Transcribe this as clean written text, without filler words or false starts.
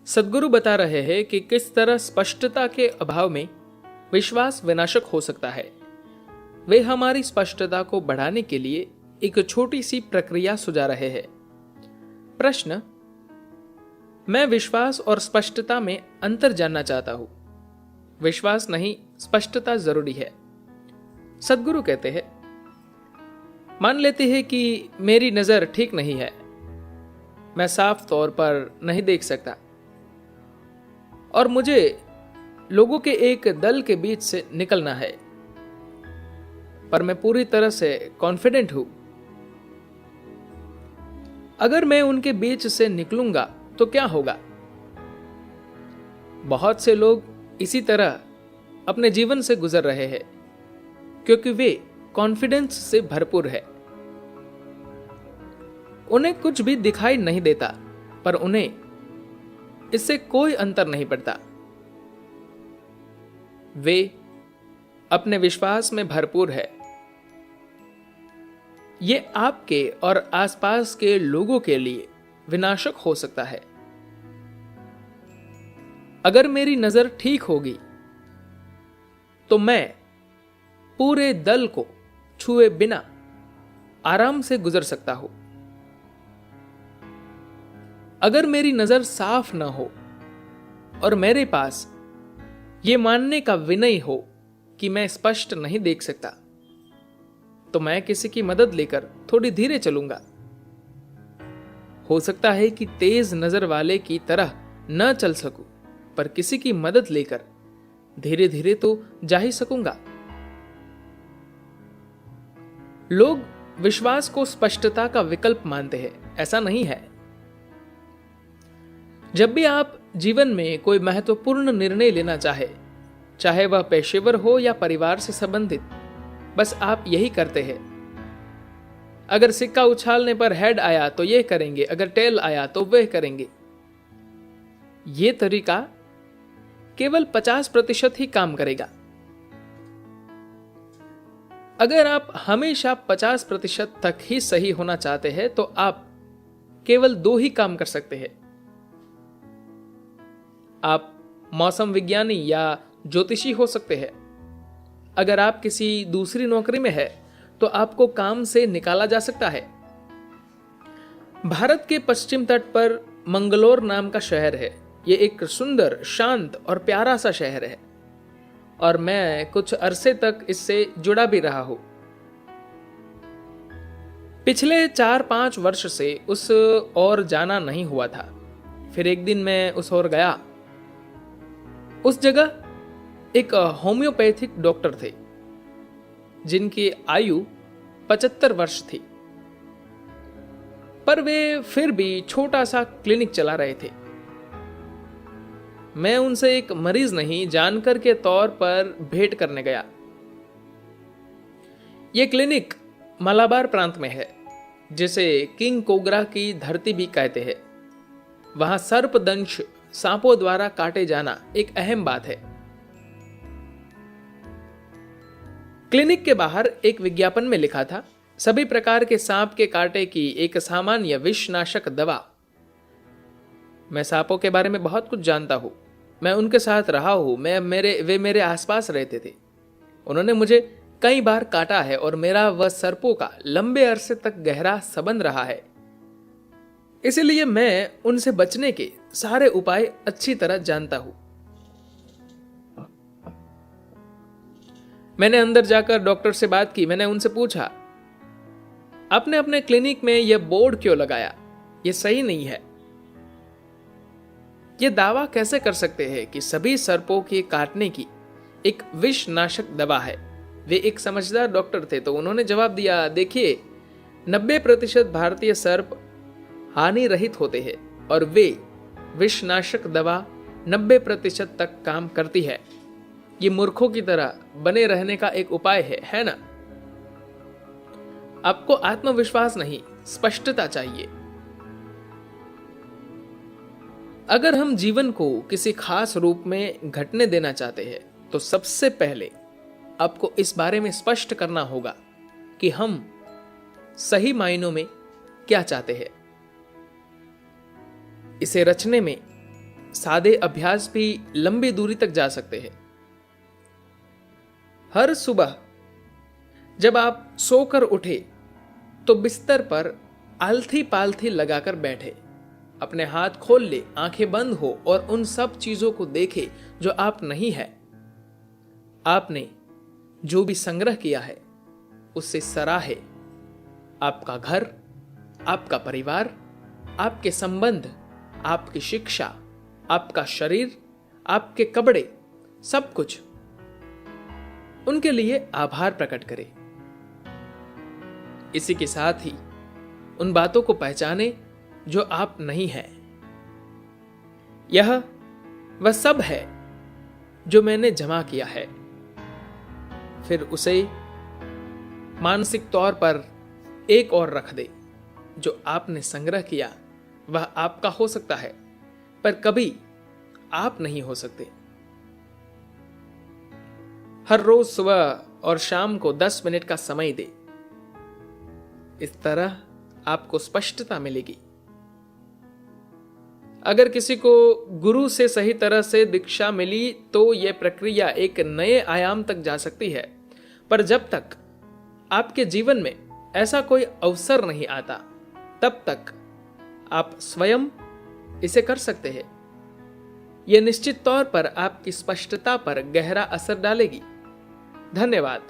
सद्गुरु बता रहे हैं कि किस तरह स्पष्टता के अभाव में विश्वास विनाशक हो सकता है। वे हमारी स्पष्टता को बढ़ाने के लिए एक छोटी सी प्रक्रिया सुझा रहे हैं। प्रश्न: मैं विश्वास और स्पष्टता में अंतर जानना चाहता हूं। विश्वास नहीं, स्पष्टता जरूरी है। सद्गुरु कहते हैं, मान लेते हैं कि मेरी नजर ठीक नहीं है, मैं साफ तौर पर नहीं देख सकता और मुझे लोगों के एक दल के बीच से निकलना है, पर मैं पूरी तरह से कॉन्फिडेंट हूं। अगर मैं उनके बीच से निकलूंगा तो क्या होगा? बहुत से लोग इसी तरह अपने जीवन से गुजर रहे हैं क्योंकि वे कॉन्फिडेंस से भरपूर है। उन्हें कुछ भी दिखाई नहीं देता, पर उन्हें इससे कोई अंतर नहीं पड़ता। वे अपने विश्वास में भरपूर है। ये आपके और आसपास के लोगों के लिए विनाशक हो सकता है। अगर मेरी नजर ठीक होगी तो मैं पूरे दल को छुए बिना आराम से गुजर सकता हूं। अगर मेरी नजर साफ ना हो और मेरे पास यह मानने का विनय हो कि मैं स्पष्ट नहीं देख सकता, तो मैं किसी की मदद लेकर थोड़ी धीरे चलूंगा। हो सकता है कि तेज नजर वाले की तरह न चल सकूं, पर किसी की मदद लेकर धीरे धीरे तो जा ही सकूंगा। लोग विश्वास को स्पष्टता का विकल्प मानते हैं, ऐसा नहीं है। जब भी आप जीवन में कोई महत्वपूर्ण निर्णय लेना चाहे वह पेशेवर हो या परिवार से संबंधित, बस आप यही करते हैं। अगर सिक्का उछालने पर हेड आया तो यह करेंगे, अगर टेल आया तो वह करेंगे। यह तरीका केवल 50% ही काम करेगा। अगर आप हमेशा 50% तक ही सही होना चाहते हैं तो आप केवल 2 ही काम कर सकते हैं। आप मौसम विज्ञानी या ज्योतिषी हो सकते हैं। अगर आप किसी दूसरी नौकरी में हैं तो आपको काम से निकाला जा सकता है। भारत के पश्चिम तट पर मंगलोर नाम का शहर है। यह एक सुंदर, शांत और प्यारा सा शहर है और मैं कुछ अरसे तक इससे जुड़ा भी रहा हूं। पिछले 4-5 वर्ष से उस ओर जाना नहीं हुआ था। फिर एक दिन मैं उस ओर गया। उस जगह एक होम्योपैथिक डॉक्टर थे जिनकी आयु 75 वर्ष थी, पर वे फिर भी छोटा सा क्लिनिक चला रहे थे। मैं उनसे एक मरीज नहीं जानकर के तौर पर भेंट करने गया। यह क्लिनिक मलाबार प्रांत में है, जिसे किंग कोबरा की धरती भी कहते हैं। वहां सर्पदंश सांपों द्वारा काटे जाना एक अहम बात है। क्लिनिक के बाहर एक विज्ञापन में लिखा था, सभी प्रकार के सांप के कांटे की एक सामान्य विषनाशक दवा। मैं सांपों के बारे में बहुत कुछ जानता हूं। मैं उनके साथ रहा हूं। वे मेरे आसपास रहते थे। उन्होंने मुझे कई बार काटा है और मेरा वह सर्पों का लंबे अरसे तक गहरा संबंध रहा है। इसलिए मैं उनसे बचने के सारे उपाय अच्छी तरह जानता हूं। मैंने अंदर जाकर डॉक्टर से बात की। मैंने उनसे पूछा, आपने अपने क्लिनिक में यह बोर्ड क्यों लगाया? यह सही नहीं है। यह दावा कैसे कर सकते हैं कि सभी सर्पों के काटने की एक विषनाशक दवा है? वे एक समझदार डॉक्टर थे, तो उन्होंने जवाब दिया, देखिए, 90% भारतीय सर्प हानि रहित होते हैं और वे विषनाशक दवा 90% तक काम करती है। ये मूर्खों की तरह बने रहने का एक उपाय है ना? आपको आत्मविश्वास नहीं, स्पष्टता चाहिए। अगर हम जीवन को किसी खास रूप में घटने देना चाहते हैं तो सबसे पहले आपको इस बारे में स्पष्ट करना होगा कि हम सही मायनों में क्या चाहते हैं। इसे रचने में सादे अभ्यास भी लंबी दूरी तक जा सकते हैं। हर सुबह जब आप सोकर उठे तो बिस्तर पर आलथी पालथी लगाकर बैठे, अपने हाथ खोल ले, आंखें बंद हो और उन सब चीजों को देखे जो आप नहीं है। आपने जो भी संग्रह किया है उससे सराहे। आपका घर, आपका परिवार, आपके संबंध, आपकी शिक्षा, आपका शरीर, आपके कपड़े, सब कुछ, उनके लिए आभार प्रकट करें। इसी के साथ ही उन बातों को पहचाने जो आप नहीं हैं। यह वह सब है जो मैंने जमा किया है। फिर उसे मानसिक तौर पर एक और रख दे। जो आपने संग्रह किया वह आपका हो सकता है, पर कभी आप नहीं हो सकते। हर रोज सुबह और शाम को 10 मिनट का समय दे। इस तरह आपको स्पष्टता मिलेगी। अगर किसी को गुरु से सही तरह से दीक्षा मिली तो यह प्रक्रिया एक नए आयाम तक जा सकती है, पर जब तक आपके जीवन में ऐसा कोई अवसर नहीं आता तब तक आप स्वयं इसे कर सकते हैं। यह निश्चित तौर पर आपकी स्पष्टता पर गहरा असर डालेगी। धन्यवाद।